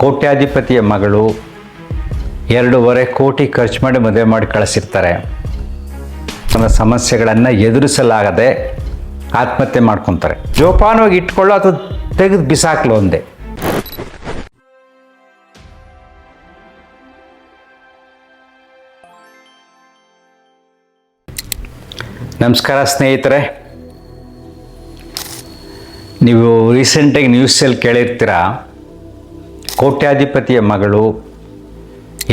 ಕೋಟ್ಯಾಧಿಪತಿಯ ಮಗಳು 2.5 ಕೋಟಿ ಖರ್ಚು ಮಾಡಿ ಮದುವೆ ಮಾಡಿ ಕಳಿಸಿರ್ತಾರೆ. ತನ್ನ ಸಮಸ್ಯೆಗಳನ್ನು ಎದುರಿಸಲಾಗದೆ ಆತ್ಮಹತ್ಯೆ ಮಾಡ್ಕೊತಾರೆ. ಜೋಪಾನವಾಗಿ ಇಟ್ಕೊಳ್ಳೋ ಅಥವಾ ತೆಗೆದು ಬಿಸಾಕ್ಲು ಒಂದೇ. ನಮಸ್ಕಾರ ಸ್ನೇಹಿತರೆ, ನೀವು ರೀಸೆಂಟಾಗಿ ನ್ಯೂಸಲ್ಲಿ ಕೇಳಿರ್ತೀರ, ಕೋಟ್ಯಾಧಿಪತಿಯ ಮಗಳು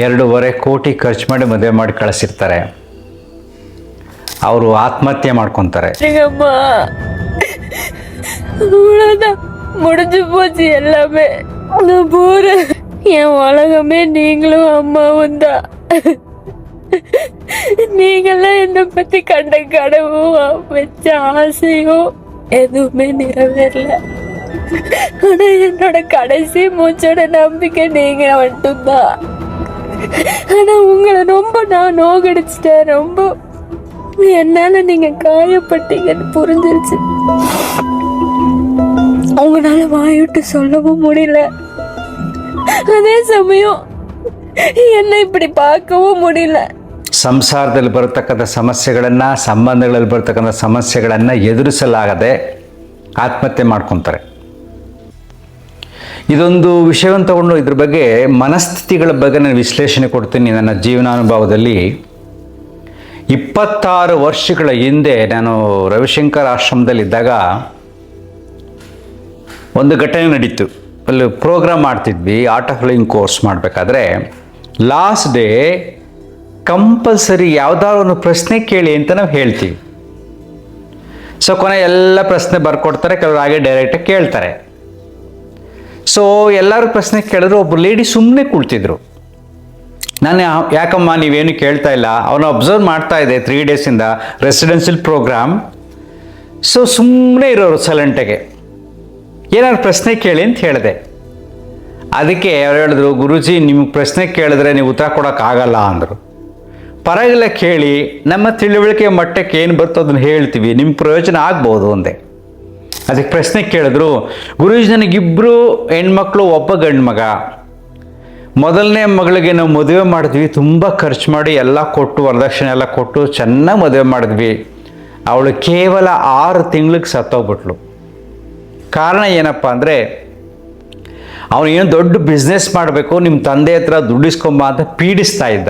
2.5 ಕೋಟಿ ಖರ್ಚು ಮಾಡಿ ಮದುವೆ ಮಾಡಿ ಕಳಿಸಿರ್ತಾರೆ. ಅವರು ಆತ್ಮಹತ್ಯೆ ಮಾಡ್ಕೊತಾರೆ. முடிஞ்சு போச்சு எல்லாமே. நான் போறேன். என் உலகமே நீங்களும் அம்மாவும் தான். நீங்கெல்லாம் என்னை பத்தி கண்ட கனவும் வச்ச ஆசையும் எதுவுமே நிறைவேறல. ஆனா என்னோட கடைசி மூச்சோட நம்பிக்கை நீங்க மட்டும்தான். ஆனா உங்களை ரொம்ப நான் நோகடிச்சிட்டேன். ரொம்ப என்னால நீங்க காயப்பட்டீங்கன்னு புரிஞ்சிருச்சு. உங்களால வாயிட்டு சொல்லவும் முடியல. அதே சமயம் என்ன இப்படி பார்க்கவும் முடியல. ಸಂಸಾರದಲ್ಲಿ ಬರತಕ್ಕಂಥ ಸಮಸ್ಯೆಗಳನ್ನು, ಸಂಬಂಧಗಳಲ್ಲಿ ಬರತಕ್ಕಂಥ ಸಮಸ್ಯೆಗಳನ್ನು ಎದುರಿಸಲಾಗದೆ ಆತ್ಮಹತ್ಯೆ ಮಾಡ್ಕೊತಾರೆ. ಇದೊಂದು ವಿಷಯವನ್ನು ತಗೊಂಡು ಇದ್ರ ಬಗ್ಗೆ ಮನಸ್ಥಿತಿಗಳ ಬಗ್ಗೆ ನಾನು ವಿಶ್ಲೇಷಣೆ ಕೊಡ್ತೀನಿ. ನನ್ನ ಜೀವನಾನುಭವದಲ್ಲಿ 26 ವರ್ಷಗಳ ಹಿಂದೆ ನಾನು ರವಿಶಂಕರ್ ಆಶ್ರಮದಲ್ಲಿದ್ದಾಗ ಒಂದು ಘಟನೆ ನಡೀತು. ಅಲ್ಲಿ ಪ್ರೋಗ್ರಾಮ್ ಮಾಡ್ತಿದ್ವಿ, ಆರ್ಟ್ ಆಫ್ ಲಿವಿಂಗ್ ಕೋರ್ಸ್ ಮಾಡಬೇಕಾದ್ರೆ ಲಾಸ್ಟ್ ಡೇ ಕಂಪಲ್ಸರಿ ಯಾವುದಾದ್ರು ಒಂದು ಪ್ರಶ್ನೆ ಕೇಳಿ ಅಂತ ನಾವು ಹೇಳ್ತೀವಿ. ಸೊ ಕೊನೆ ಎಲ್ಲ ಪ್ರಶ್ನೆ ಬರ್ಕೊಡ್ತಾರೆ, ಕೆಲವರು ಹಾಗೆ ಡೈರೆಕ್ಟಾಗಿ ಕೇಳ್ತಾರೆ. ಸೊ ಎಲ್ಲರೂ ಪ್ರಶ್ನೆ ಕೇಳಿದ್ರು. ಒಬ್ಬ ಲೇಡಿ ಸುಮ್ಮನೆ ಕುಳ್ತಿದ್ರು. ನಾನು ಯಾಕಮ್ಮ ನೀವೇನು ಕೇಳ್ತಾ ಇಲ್ಲ, ಅವನು ಅಬ್ಸರ್ವ್ ಮಾಡ್ತಾ ಇದ್ದೆ 3 ಡೇಸಿಂದ ರೆಸಿಡೆನ್ಷಿಯಲ್ ಪ್ರೋಗ್ರಾಮ್. ಸೊ ಸುಮ್ಮನೆ ಇರೋರು ಸೈಲೆಂಟಾಗೆ. ಏನಾದ್ರು ಪ್ರಶ್ನೆ ಕೇಳಿ ಅಂತ ಹೇಳಿದೆ. ಅದಕ್ಕೆ ಅವ್ರು ಹೇಳಿದ್ರು, ಗುರೂಜಿ ನಿಮ್ಗೆ ಪ್ರಶ್ನೆ ಕೇಳಿದ್ರೆ ನೀವು ಉತ್ತರ ಕೊಡೋಕ್ಕಾಗಲ್ಲ ಅಂದರು. ಪರವಾಗಿಲ್ಲ ಕೇಳಿ, ನಮ್ಮ ತಿಳುವಳಿಕೆ ಮಟ್ಟಕ್ಕೆ ಏನು ಬರ್ತೋ ಅದನ್ನು ಹೇಳ್ತೀವಿ, ನಿಮ್ಮ ಪ್ರಯೋಜನ ಆಗ್ಬೋದು ಅಂದೆ. ಅದಕ್ಕೆ ಪ್ರಶ್ನೆ ಕೇಳಿದ್ರು, ಗುರೂಜಿ ನನಗಿಬ್ಬರು ಹೆಣ್ಮಕ್ಳು, ಒಬ್ಬ ಗಂಡು ಮಗ. ಮೊದಲನೇ ಮಗಳಿಗೆ ನಾವು ಮದುವೆ ಮಾಡಿದ್ವಿ, ತುಂಬ ಖರ್ಚು ಮಾಡಿ ಎಲ್ಲ ಕೊಟ್ಟು, ವರದಕ್ಷಿಣೆ ಎಲ್ಲ ಕೊಟ್ಟು ಚೆನ್ನಾಗಿ ಮದುವೆ ಮಾಡಿದ್ವಿ. ಅವಳು ಕೇವಲ 6 ತಿಂಗಳಿಗೆ ಸತ್ತೋಗ್ಬಿಟ್ಲು. ಕಾರಣ ಏನಪ್ಪ ಅಂದರೆ, ಅವನು ಏನು ದೊಡ್ಡ ಬಿಸ್ನೆಸ್ ಮಾಡಬೇಕು, ನಿಮ್ಮ ತಂದೆ ಹತ್ರ ದುಡ್ಡಿಸ್ಕೊಂಬ ಅಂತ ಪೀಡಿಸ್ತಾ ಇದ್ದ.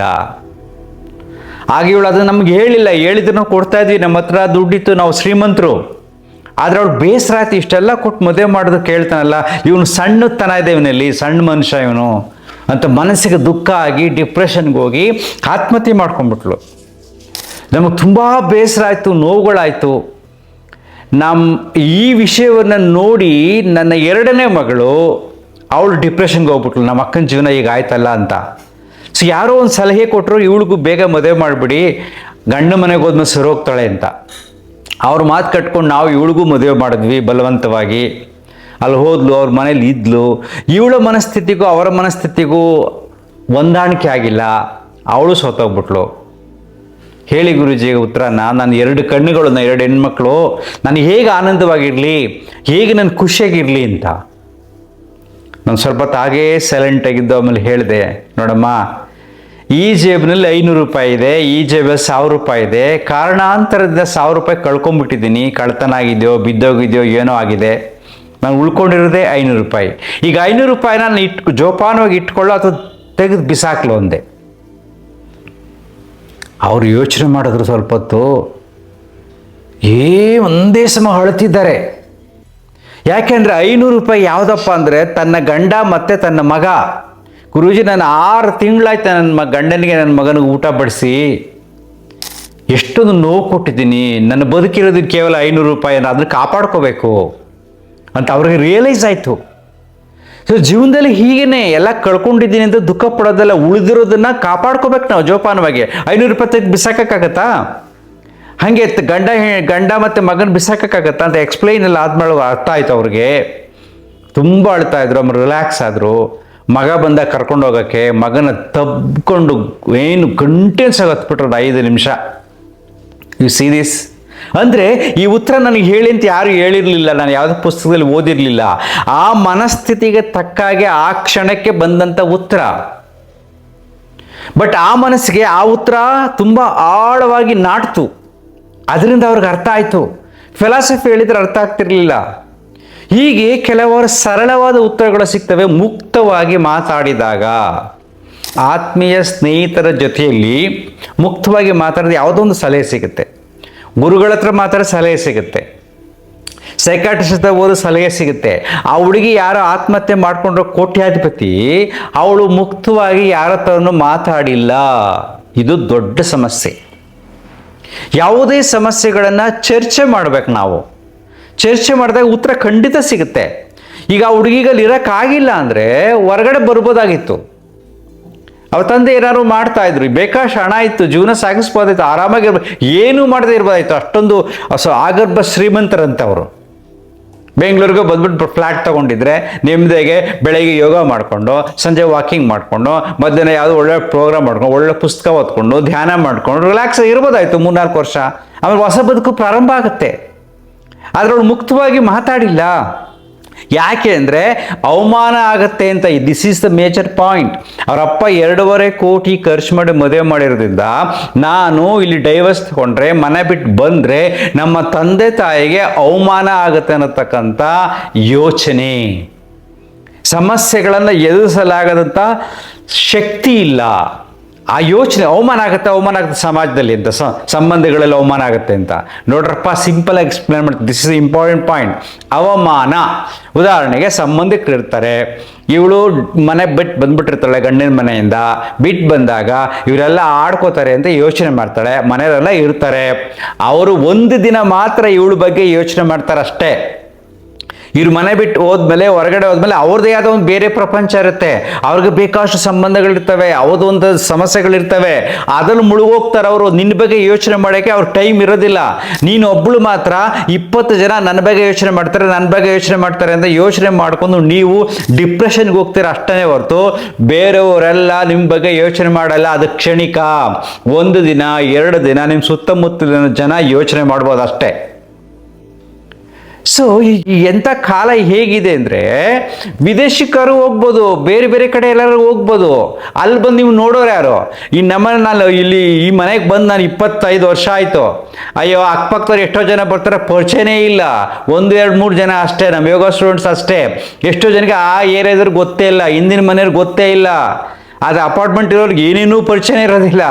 ಆಗ ಇವಳು ಅದನ್ನು ನಮ್ಗೆ ಹೇಳಿಲ್ಲ. ಹೇಳಿದ್ರು ನಾವು ಕೊಡ್ತಾ ಇದ್ವಿ, ನಮ್ಮ ಹತ್ರ ದುಡ್ಡಿತ್ತು, ನಾವು ಶ್ರೀಮಂತರು. ಆದರೆ ಅವಳು ಬೇಸರ ಆಯ್ತು, ಇಷ್ಟೆಲ್ಲ ಕೊಟ್ಟು ಮದುವೆ ಮಾಡೋದು ಕೇಳ್ತಾನಲ್ಲ, ಇವನು ಸಣ್ಣತನ ಇದೆ, ಇವನಲ್ಲಿ ಸಣ್ಣ ಮನುಷ್ಯ ಇವನು ಅಂತ ಮನಸ್ಸಿಗೆ ದುಃಖ ಆಗಿ ಡಿಪ್ರೆಷನ್ಗೆ ಹೋಗಿ ಆತ್ಮಹತ್ಯೆ ಮಾಡ್ಕೊಂಡ್ಬಿಟ್ಲು. ನಮಗೆ ತುಂಬ ಬೇಸರ ಆಯಿತು, ನೋವುಗಳಾಯಿತು. ಈ ವಿಷಯವನ್ನು ನೋಡಿ ನನ್ನ 2ನೇ ಮಗಳು ಅವಳು ಡಿಪ್ರೆಷನ್ಗೆ ಹೋಗ್ಬಿಟ್ಲು, ನಮ್ಮ ಅಕ್ಕನ ಜೀವನ ಈಗ ಆಯ್ತಲ್ಲ ಅಂತ. ಸೊ ಯಾರೋ ಒಂದು ಸಲಹೆ ಕೊಟ್ಟರು, ಇವಳಿಗೂ ಬೇಗ ಮದುವೆ ಮಾಡಿಬಿಡಿ, ಗಂಡ ಮನೆಗೆ ಹೋದ್ಮೇಲೆ ಸರೋಗ್ತಾಳೆ ಅಂತ. ಅವ್ರ ಮಾತು ಕಟ್ಕೊಂಡು ನಾವು ಇವಳಿಗೂ ಮದುವೆ ಮಾಡಿದ್ವಿ ಬಲವಂತವಾಗಿ. ಅಲ್ಲಿ ಹೋದ್ಲು, ಅವ್ರ ಮನೇಲಿ ಇದ್ಲು. ಇವಳ ಮನಸ್ಥಿತಿಗೂ ಅವರ ಮನಸ್ಥಿತಿಗೂ ಹೊಂದಾಣಿಕೆ ಆಗಿಲ್ಲ, ಅವಳು ಸೋತೋಗ್ಬಿಟ್ಲು. ಹೇಳಿ ಗುರೂಜಿ ಉತ್ತರನ. ನಾನು 2 ಕಣ್ಣುಗಳು, ನಾನು 2 ಹೆಣ್ಮಕ್ಳು, ನಾನು ಹೇಗೆ ಆನಂದವಾಗಿರಲಿ, ಹೇಗೆ ನಾನು ಖುಷಿಯಾಗಿರಲಿ ಅಂತ. ನಾನು ಸ್ವಲ್ಪ ಹಾಗೇ ಸೈಲೆಂಟಾಗಿದ್ದು. ಆಮೇಲೆ ಹೇಳಿದೆ, ನೋಡಮ್ಮ, ಈ ಜೇಬಿನಲ್ಲಿ 500 ರೂಪಾಯಿ ಇದೆ, ಈ ಜೇಬಲ್ಲಿ 1000 ರೂಪಾಯಿ ಇದೆ. ಕಾರಣಾಂತರದಿಂದ 1000 ರೂಪಾಯಿ ಕಳ್ಕೊಂಡ್ಬಿಟ್ಟಿದ್ದೀನಿ. ಕಳ್ತನ ಆಗಿದೆಯೋ, ಬಿದ್ದೋಗಿದೆಯೋ, ಏನೋ ಆಗಿದೆ. ನಾನು ಉಳ್ಕೊಂಡಿರೋದೇ 500 ರೂಪಾಯಿ. ಈಗ 500 ರೂಪಾಯಿನ ನಾನು ಜೋಪಾನವಾಗಿ ಇಟ್ಕೊಳ್ಳೋ ಅಥವಾ ತೆಗೆದು ಬಿಸಾಕ್ಲು ಒಂದೇ. ಅವರು ಯೋಚನೆ ಮಾಡಿದ್ರು ಸ್ವಲ್ಪ ಹೊತ್ತು. ಒಂದೇ ಸಮ ಅಳ್ತಿದ್ದಾರೆ. ಯಾಕೆಂದರೆ 500 ರೂಪಾಯಿ ಯಾವುದಪ್ಪ ಅಂದರೆ ತನ್ನ ಗಂಡ ಮತ್ತು ತನ್ನ ಮಗ. ಗುರೂಜಿ ನಾನು 6 ತಿಂಗಳಾಯ್ತು ನನ್ನ ಗಂಡನಿಗೆ ನನ್ನ ಮಗನಿಗೆ ಊಟ ಬಡಿಸಿ, ಎಷ್ಟೊಂದು ನೋವು ಕೊಟ್ಟಿದ್ದೀನಿ. ನನ್ನ ಬದುಕಿರೋದು ಕೇವಲ 500 ರೂಪಾಯಿನ, ಅದನ್ನು ಕಾಪಾಡ್ಕೋಬೇಕು ಅಂತ ಅವ್ರಿಗೆ ರಿಯಲೈಸ್ ಆಯಿತು. ಸೊ ಜೀವನದಲ್ಲಿ ಹೀಗೇ ಎಲ್ಲ ಕಳ್ಕೊಂಡಿದ್ದೀನಿ ಅಂತ ದುಃಖ ಪಡೋದೆಲ್ಲ, ಉಳಿದಿರೋದನ್ನು ಕಾಪಾಡ್ಕೋಬೇಕು ನಾವು ಜೋಪಾನವಾಗಿ. 500 ರೂಪಾಯಿ ತೆಗೆದು ಬಿಸಾಕೋಕ್ಕಾಗತ್ತಾ? ಹಾಗೆ ಗಂಡ ಮತ್ತು ಮಗನ ಬಿಸಾಕೋಕ್ಕಾಗತ್ತಾ ಅಂತ ಎಕ್ಸ್ಪ್ಲೈನ್ ಎಲ್ಲ ಆದ್ಮೇಲೆ ಅರ್ಥ ಆಯ್ತು ಅವ್ರಿಗೆ. ತುಂಬ ಅಳ್ತಾ ಇದ್ರು. ಆಮೇಲೆ ರಿಲ್ಯಾಕ್ಸ್ ಆದರು. ಮಗ ಬಂದಾಗ ಕರ್ಕೊಂಡು ಹೋಗೋಕ್ಕೆ ಮಗನ ತಬ್ಕೊಂಡು ಏನು ಕಂಟಿನ್ಯೂಸ್ ಆಗಿ ಹತ್ಬಿಟ್ರು 5 ನಿಮಿಷ. U see this. ಅಂದರೆ ಈ ಉತ್ತರ ನನಗೆ ಹೇಳಿ ಅಂತ ಯಾರು ಹೇಳಿರಲಿಲ್ಲ, ನಾನು ಯಾವುದೇ ಪುಸ್ತಕದಲ್ಲಿ ಓದಿರಲಿಲ್ಲ. ಆ ಮನಸ್ಥಿತಿಗೆ ತಕ್ಕಾಗೆ ಆ ಕ್ಷಣಕ್ಕೆ ಬಂದಂಥ ಉತ್ತರ. ಬಟ್ ಆ ಮನಸ್ಸಿಗೆ ಆ ಉತ್ತರ ತುಂಬ ಆಳವಾಗಿ ನಾಟ್ತು. ಅದರಿಂದ ಅವ್ರಿಗೆ ಅರ್ಥ ಆಯಿತು. ಫಿಲಾಸಫಿ ಹೇಳಿದರೆ ಅರ್ಥ ಆಗ್ತಿರ್ಲಿಲ್ಲ. ಹೀಗೆ ಕೆಲವರು ಸರಳವಾದ ಉತ್ತರಗಳು ಸಿಗ್ತವೆ ಮುಕ್ತವಾಗಿ ಮಾತಾಡಿದಾಗ. ಆತ್ಮೀಯ ಸ್ನೇಹಿತರ ಜೊತೆಯಲ್ಲಿ ಮುಕ್ತವಾಗಿ ಮಾತಾಡಿದ ಯಾವುದೋ ಒಂದು ಸಲಹೆ ಸಿಗುತ್ತೆ. ಗುರುಗಳ ಹತ್ರ ಮಾತಾಡೋ ಸಲಹೆ ಸಿಗುತ್ತೆ, ಸೈಕಾಟ್ರಿಸ್ಟ್ ಹತ್ರ ಓದೋ ಸಲಹೆ ಸಿಗುತ್ತೆ. ಆ ಹುಡುಗಿ ಯಾರೋ ಆತ್ಮಹತ್ಯೆ ಮಾಡಿಕೊಂಡ್ರು ಕೋಟ್ಯಾಧಿಪತಿ, ಅವಳು ಮುಕ್ತವಾಗಿ ಯಾರ ಹತ್ರನೂ ಮಾತಾಡಿಲ್ಲ. ಇದು ದೊಡ್ಡ ಸಮಸ್ಯೆ. ಯಾವುದೇ ಸಮಸ್ಯೆಗಳನ್ನು ಚರ್ಚೆ ಮಾಡ್ಬೇಕು. ನಾವು ಚರ್ಚೆ ಮಾಡಿದಾಗ ಉತ್ತರ ಖಂಡಿತ ಸಿಗುತ್ತೆ. ಈಗ ಆ ಹುಡುಗಿಗಲ್ಲಿ ಇರೋಕ್ಕಾಗಿಲ್ಲ ಅಂದರೆ ಹೊರಗಡೆ ಬರ್ಬೋದಾಗಿತ್ತು. ಅವ್ರ ತಂದೆ ಏನಾದ್ರು ಮಾಡ್ತಾ ಇದ್ರು, ಬೇಕಾಷ್ಟು ಹಣ ಇತ್ತು, ಜೀವನ ಸಾಗಿಸ್ಬೋದಾಯ್ತು, ಆರಾಮಾಗಿರ್ಬೋದು, ಏನೂ ಮಾಡದೇ ಇರ್ಬೋದಾಯ್ತು. ಅಷ್ಟೊಂದು ಆಗರ್ಭ ಶ್ರೀಮಂತರಂತವರು. ಬೆಂಗಳೂರಿಗೆ ಬಂದ್ಬಿಟ್ಟು ಫ್ಲ್ಯಾಟ್ ತೊಗೊಂಡಿದ್ರೆ ನೆಮ್ಮದಿಗೆ ಬೆಳಗ್ಗೆ ಯೋಗ ಮಾಡಿಕೊಂಡು, ಸಂಜೆ ವಾಕಿಂಗ್ ಮಾಡಿಕೊಂಡು, ಮಧ್ಯಾಹ್ನ ಯಾವುದೋ ಒಳ್ಳೆ ಪ್ರೋಗ್ರಾಮ್ ಮಾಡ್ಕೊಂಡು, ಒಳ್ಳೆ ಪುಸ್ತಕ ಓದ್ಕೊಂಡು, ಧ್ಯಾನ ಮಾಡಿಕೊಂಡು ರಿಲ್ಯಾಕ್ಸ್ ಇರ್ಬೋದಾಯ್ತು 3-4 ವರ್ಷ. ಆಮೇಲೆ ಹೊಸ ಬದುಕು ಪ್ರಾರಂಭ ಆಗುತ್ತೆ. ಆದರೆ ಅವಳು ಮುಕ್ತವಾಗಿ ಮಾತಾಡಿಲ್ಲ. ಯಾಕೆ ಅಂದರೆ ಅವಮಾನ ಆಗತ್ತೆ ಅಂತ. This is the major point. ಅವರಪ್ಪ 2.5 ಕೋಟಿ ಖರ್ಚು ಮಾಡಿ ಮದುವೆ ಮಾಡಿರೋದ್ರಿಂದ ನಾನು ಇಲ್ಲಿ ಡೈವರ್ಸ್ ತಗೊಂಡ್ರೆ, ಮನೆ ಬಿಟ್ಟು ಬಂದರೆ ನಮ್ಮ ತಂದೆ ತಾಯಿಗೆ ಅವಮಾನ ಆಗುತ್ತೆ ಅನ್ನತಕ್ಕಂಥ ಯೋಚನೆ. ಸಮಸ್ಯೆಗಳನ್ನು ಎದುರಿಸಲಾಗದಂಥ ಶಕ್ತಿ ಇಲ್ಲ. ಆ ಯೋಚನೆ ಅವಮಾನ ಆಗುತ್ತೆ ಸಮಾಜದಲ್ಲಿ ಅಂತ, ಸಂಬಂಧಗಳಲ್ಲಿ ಅವಮಾನ ಆಗುತ್ತೆ ಅಂತ. ನೋಡ್ರಪ್ಪ, ಸಿಂಪಲ್ ಆಗಿ ಎಕ್ಸ್ಪ್ಲೇನ್ ಮಾಡ್ತೀನಿ. This is important point. ಅವಮಾನ, ಉದಾಹರಣೆಗೆ ಸಂಬಂಧಿಕರು ಇರ್ತಾರೆ, ಇವಳು ಮನೆ ಬಿಟ್ಟು ಬಂದ್ಬಿಟ್ಟಿರ್ತಾಳೆ ಗಂಡಿನ ಮನೆಯಿಂದ. ಬಿಟ್ಟು ಬಂದಾಗ ಇವರೆಲ್ಲ ಆಡ್ಕೋತಾರೆ ಅಂತ ಯೋಚನೆ ಮಾಡ್ತಾಳೆ. ಮನೆಯವರೆಲ್ಲ ಇರ್ತಾರೆ, ಅವರು ಒಂದು ದಿನ ಮಾತ್ರ ಇವಳ ಬಗ್ಗೆ ಯೋಚನೆ ಮಾಡ್ತಾರೆ ಅಷ್ಟೇ. ಇವ್ರು ಮನೆ ಬಿಟ್ಟು ಹೋದ್ಮೇಲೆ, ಹೊರಗಡೆ ಹೋದ್ಮೇಲೆ ಅವ್ರದ್ದೇ ಆದ ಒಂದು ಬೇರೆ ಪ್ರಪಂಚ ಇರುತ್ತೆ. ಅವ್ರಿಗೆ ಬೇಕಾಷ್ಟು ಸಂಬಂಧಗಳಿರ್ತವೆ, ಅವ್ರದ್ದೊಂದು ಸಮಸ್ಯೆಗಳಿರ್ತವೆ, ಅದ್ರಲ್ಲಿ ಮುಳುಗೋಗ್ತಾರೆ ಅವರು. ನಿನ್ನ ಬಗ್ಗೆ ಯೋಚನೆ ಮಾಡೋಕ್ಕೆ ಅವ್ರ ಟೈಮ್ ಇರೋದಿಲ್ಲ. ನೀನು ಒಬ್ಬಳು ಮಾತ್ರ 20 ಜನ ನನ್ನ ಬಗ್ಗೆ ಯೋಚನೆ ಮಾಡ್ತಾರೆ ಅಂತ ಯೋಚನೆ ಮಾಡ್ಕೊಂಡು ನೀವು ಡಿಪ್ರೆಷನ್ಗೆ ಹೋಗ್ತೀರ ಅಷ್ಟೇ ಹೊರತು ಬೇರೆಯವರೆಲ್ಲ ನಿಮ್ಮ ಬಗ್ಗೆ ಯೋಚನೆ ಮಾಡಲ್ಲ. ಅದು ಕ್ಷಣಿಕ. 1 ದಿನ 2 ದಿನ ನಿಮ್ಮ ಸುತ್ತಮುತ್ತಲಿನ ಜನ ಯೋಚನೆ ಮಾಡ್ಬೋದು ಅಷ್ಟೇ. ಸೊ ಎಂಥ ಕಾಲ ಹೇಗಿದೆ ಅಂದರೆ, ವಿದೇಶಿಕರು ಹೋಗ್ಬೋದು, ಬೇರೆ ಬೇರೆ ಕಡೆ ಎಲ್ಲರೂ ಹೋಗ್ಬೋದು. ಅಲ್ಲಿ ಬಂದು ನೀವು ನೋಡೋರು ಯಾರು? ಈ ನಮ್ಮನೆ, ನಾನು ಇಲ್ಲಿ ಈ ಮನೆಗೆ ಬಂದು ನಾನು 25 ವರ್ಷ ಆಯಿತು. ಅಯ್ಯೋ, ಅಕ್ಕಪಕ್ಕದವ್ರು ಎಷ್ಟೋ ಜನ ಬರ್ತಾರೆ, ಪರಿಚಯನೇ ಇಲ್ಲ. 1, 2, 3 ಜನ ಅಷ್ಟೇ, ನಮ್ಮ ಯೋಗ ಸ್ಟೂಡೆಂಟ್ಸ್ ಅಷ್ಟೇ. ಎಷ್ಟೋ ಜನಕ್ಕೆ ಆ ಏರಿಯಾದವ್ರಿಗೆ ಗೊತ್ತೇ ಇಲ್ಲ, ಹಿಂದಿನ ಮನೆಯವ್ರಿಗೆ ಗೊತ್ತೇ ಇಲ್ಲ. ಅದು ಅಪಾರ್ಟ್ಮೆಂಟ್ ಇರೋರಿಗೆ ಏನೇನೂ ಪರಿಚಯ ಇರೋದಿಲ್ಲ.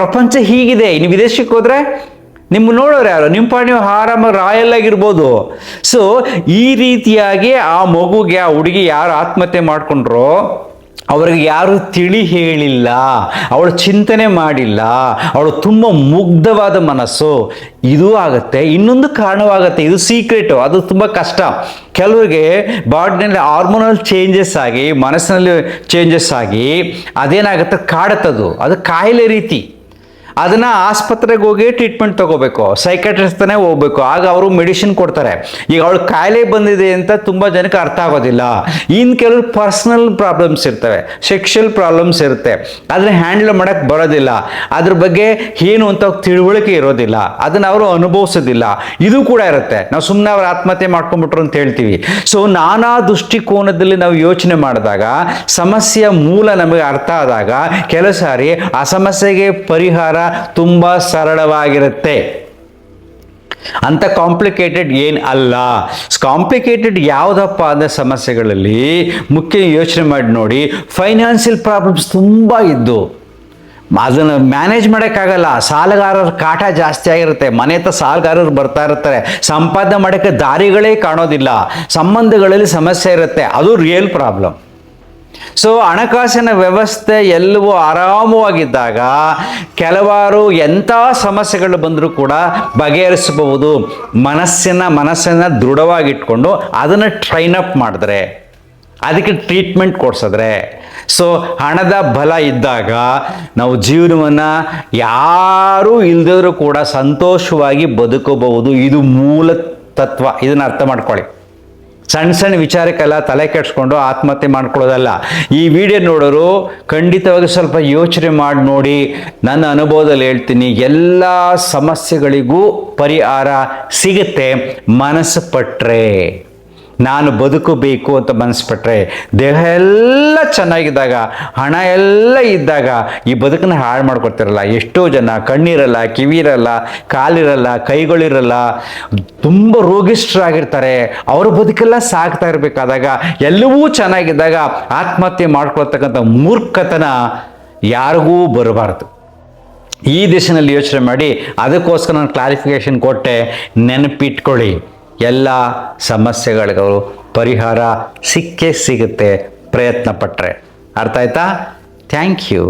ಪ್ರಪಂಚ ಹೀಗಿದೆ. ಇನ್ನು ವಿದೇಶಕ್ಕೆ ಹೋದರೆ ನಿಮ್ಮ ನೋಡೋರು ಯಾರು? ನಿಮ್ಮ ಪಾಡು ನೀವು ಆರಾಮಾಗಿ ರಾಯಲ್ ಆಗಿರ್ಬೋದು. ಸೊ ಈ ರೀತಿಯಾಗಿ ಆ ಮಗುಗೆ, ಆ ಹುಡುಗಿ ಯಾರು ಆತ್ಮಹತ್ಯೆ ಮಾಡಿಕೊಂಡ್ರೋ ಅವ್ರಿಗೆ ಯಾರು ತಿಳಿ ಹೇಳಿಲ್ಲ, ಅವಳು ಚಿಂತನೆ ಮಾಡಿಲ್ಲ, ಅವಳು ತುಂಬ ಮುಗ್ಧವಾದ ಮನಸ್ಸು. ಇದು ಆಗುತ್ತೆ. ಇನ್ನೊಂದು ಕಾರಣವಾಗುತ್ತೆ, ಇದು ಸೀಕ್ರೆಟು, ಅದು ತುಂಬ ಕಷ್ಟ. ಕೆಲವರಿಗೆ ಬಾಡಿನಲ್ಲಿ ಹಾರ್ಮೋನಲ್ ಚೇಂಜಸ್ ಆಗಿ, ಮನಸ್ಸಿನಲ್ಲಿ ಚೇಂಜಸ್ ಆಗಿ ಅದೇನಾಗುತ್ತೆ, ಕಾಡುತ್ತದು. ಅದು ಕಾಯಿಲೆ ರೀತಿ. ಅದನ್ನು ಆಸ್ಪತ್ರೆಗೆ ಹೋಗಿ ಟ್ರೀಟ್ಮೆಂಟ್ ತೊಗೋಬೇಕು, ಸೈಕಾಟ್ರಿಸ್ಟ್ನೇ ಹೋಗ್ಬೇಕು. ಆಗ ಅವರು ಮೆಡಿಸಿನ್ ಕೊಡ್ತಾರೆ. ಈಗ ಅವಳು ಕಾಯಿಲೆ ಬಂದಿದೆ ಅಂತ ತುಂಬ ಜನಕ್ಕೆ ಅರ್ಥ ಆಗೋದಿಲ್ಲ. ಇನ್ನು ಕೆಲವರು ಪರ್ಸ್ನಲ್ ಪ್ರಾಬ್ಲಮ್ಸ್ ಇರ್ತವೆ, ಸೆಕ್ಷುವಲ್ ಪ್ರಾಬ್ಲಮ್ಸ್ ಇರುತ್ತೆ, ಅದನ್ನ ಹ್ಯಾಂಡಲ್ ಮಾಡೋಕ್ಕೆ ಬರೋದಿಲ್ಲ, ಅದ್ರ ಬಗ್ಗೆ ಏನು ಅಂತ ತಿಳುವಳಿಕೆ ಇರೋದಿಲ್ಲ, ಅದನ್ನು ಅವರು ಅನುಭವಿಸೋದಿಲ್ಲ. ಇದು ಕೂಡ ಇರುತ್ತೆ. ನಾವು ಸುಮ್ಮನೆ ಅವ್ರು ಆತ್ಮಹತ್ಯೆ ಮಾಡ್ಕೊಂಡ್ಬಿಟ್ರು ಅಂತ ಹೇಳ್ತೀವಿ. ಸೊ ನಾನಾ ದೃಷ್ಟಿಕೋನದಲ್ಲಿ ನಾವು ಯೋಚನೆ ಮಾಡಿದಾಗ, ಸಮಸ್ಯೆಯ ಮೂಲ ನಮಗೆ ಅರ್ಥ ಆದಾಗ, ಕೆಲವು ಸಾರಿ ಆ ಸಮಸ್ಯೆಗೆ ಪರಿಹಾರ ತುಂಬ ಸರಳವಾಗಿರುತ್ತೆ. ಅಂತ ಕಾಂಪ್ಲಿಕೇಟೆಡ್ ಏನು ಅಲ್ಲ. ಕಾಂಪ್ಲಿಕೇಟೆಡ್ ಯಾವುದಪ್ಪ ಅಂದರೆ ಸಮಸ್ಯೆಗಳಲ್ಲಿ ಮುಖ್ಯ ಯೋಚನೆ ಮಾಡಿ ನೋಡಿ. ಫೈನಾನ್ಷಿಯಲ್ ಪ್ರಾಬ್ಲಮ್ಸ್ ತುಂಬ ಇದ್ದು ಅದನ್ನು ಮ್ಯಾನೇಜ್ ಮಾಡೋಕ್ಕಾಗಲ್ಲ. ಸಾಲಗಾರರ ಕಾಟ ಜಾಸ್ತಿ ಆಗಿರುತ್ತೆ. ಮನೆ ಹತ್ರ ಸಾಲಗಾರರು ಬರ್ತಾ ಇರ್ತಾರೆ. ಸಂಪಾದನೆ ಮಾಡೋಕ್ಕೆ ದಾರಿಗಳೇ ಕಾಣೋದಿಲ್ಲ. ಸಂಬಂಧಗಳಲ್ಲಿ ಸಮಸ್ಯೆ ಇರುತ್ತೆ. ಅದು ರಿಯಲ್ ಪ್ರಾಬ್ಲಮ್. ಸೊ ಹಣಕಾಸಿನ ವ್ಯವಸ್ಥೆ ಎಲ್ಲವೂ ಆರಾಮವಾಗಿದ್ದಾಗ ಕೆಲವಾರು ಎಂಥ ಸಮಸ್ಯೆಗಳು ಬಂದರೂ ಕೂಡ ಬಗೆಹರಿಸಬಹುದು. ಮನಸ್ಸನ್ನು ದೃಢವಾಗಿಟ್ಕೊಂಡು ಅದನ್ನು ಟ್ರೈನ್ ಅಪ್ ಮಾಡಿದ್ರೆ, ಅದಕ್ಕೆ ಟ್ರೀಟ್ಮೆಂಟ್ ಕೊಡಿಸಿದ್ರೆ, ಸೊ ಹಣದ ಬಲ ಇದ್ದಾಗ ನಾವು ಜೀವನವನ್ನು ಯಾರೂ ಇಲ್ಲದಿದ್ರೂ ಕೂಡ ಸಂತೋಷವಾಗಿ ಬದುಕಬಹುದು. ಇದು ಮೂಲ ತತ್ವ. ಇದನ್ನು ಅರ್ಥ ಮಾಡ್ಕೊಳ್ಳಿ. ಸಣ್ಣ ಸಣ್ಣ ವಿಚಾರಕ್ಕೆಲ್ಲ ತಲೆ ಕೆಡಿಸ್ಕೊಂಡು ಆತ್ಮಹತ್ಯೆ ಮಾಡ್ಕೊಳ್ಳೋದಲ್ಲ. ಈ ವಿಡಿಯೋ ನೋಡೋರು ಖಂಡಿತವಾಗಿ ಸ್ವಲ್ಪ ಯೋಚನೆ ಮಾಡಿ ನೋಡಿ. ನನ್ನ ಅನುಭವದಲ್ಲಿ ಹೇಳ್ತೀನಿ, ಎಲ್ಲ ಸಮಸ್ಯೆಗಳಿಗೂ ಪರಿಹಾರ ಸಿಗುತ್ತೆ ಮನಸ್ಸು ಪಟ್ಟರೆ. ನಾನು ಬದುಕಬೇಕು ಅಂತ ಮನಸ್ಸು ಪಟ್ಟರೆ, ದೇಹ ಎಲ್ಲ ಚೆನ್ನಾಗಿದ್ದಾಗ, ಹಣ ಎಲ್ಲ ಇದ್ದಾಗ ಈ ಬದುಕನ್ನ ಹಾಳು ಮಾಡ್ಕೊಡ್ತಿರಲ್ಲ. ಎಷ್ಟೋ ಜನ ಕಣ್ಣಿರಲ್ಲ, ಕಿವಿರಲ್ಲ, ಕಾಲಿರಲ್ಲ, ಕೈಗಳಿರಲ್ಲ, ತುಂಬ ರೋಗಿಷ್ಠರಾಗಿರ್ತಾರೆ. ಅವರ ಬದುಕೆಲ್ಲ ಸಾಗ್ತಾ ಇರಬೇಕಾದಾಗ, ಎಲ್ಲವೂ ಚೆನ್ನಾಗಿದ್ದಾಗ ಆತ್ಮಹತ್ಯೆ ಮಾಡ್ಕೊಳ್ತಕ್ಕಂಥ ಮೂರ್ಖತನ ಯಾರಿಗೂ ಬರಬಾರ್ದು. ಈ ದಿಶೆಯಲ್ಲಿ ಯೋಚನೆ ಮಾಡಿ. ಅದಕ್ಕೋಸ್ಕರ ನಾನು ಕ್ಲಾರಿಫಿಕೇಶನ್ ಕೊಟ್ಟೆ. ನೆನಪಿಟ್ಕೊಳ್ಳಿ, ಎಲ್ಲ ಸಮಸ್ಯೆಗಳಿಗೂ ಪರಿಹಾರ ಸಿಕ್ಕೇ ಸಿಗುತ್ತೆ ಪ್ರಯತ್ನ ಪಟ್ಟರೆ. ಅರ್ಥ ಆಯ್ತಾ? Thank you.